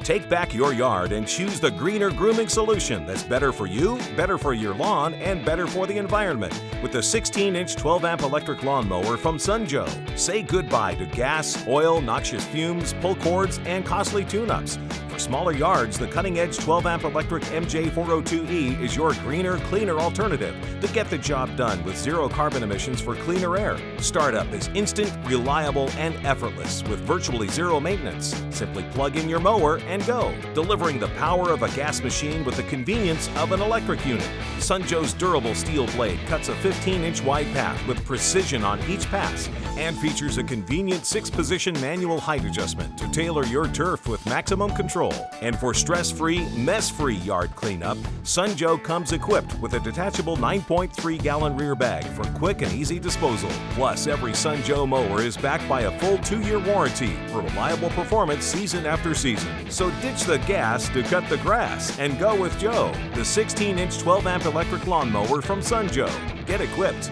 Take back your yard and choose the greener grooming solution that's better for you, better for your lawn, and better for the environment with the 16-inch 12-amp electric lawnmower from Sunjoe. Say goodbye to gas, oil, noxious fumes, pull cords, and costly tune-ups. For smaller yards, the cutting-edge 12-amp electric MJ402E is your greener, cleaner alternative to get the job done with zero carbon emissions for cleaner air. Startup is instant, reliable, and effortless with virtually zero maintenance. Simply plug in your mower and go, delivering the power of a gas machine with the convenience of an electric unit. Sunjoe's durable steel blade cuts a 15-inch wide path with precision on each pass and features a convenient 6-position manual height adjustment to tailor your turf with maximum control. And for stress-free, mess-free yard cleanup, Sunjoe comes equipped with a detachable 9.3-gallon rear bag for quick and easy disposal. Plus, every Sunjoe mower is backed by a full 2-year warranty for reliable performance season after season. So ditch the gas to cut the grass and go with Joe, the 16-inch 12-amp electric lawnmower from Sunjoe. Get equipped.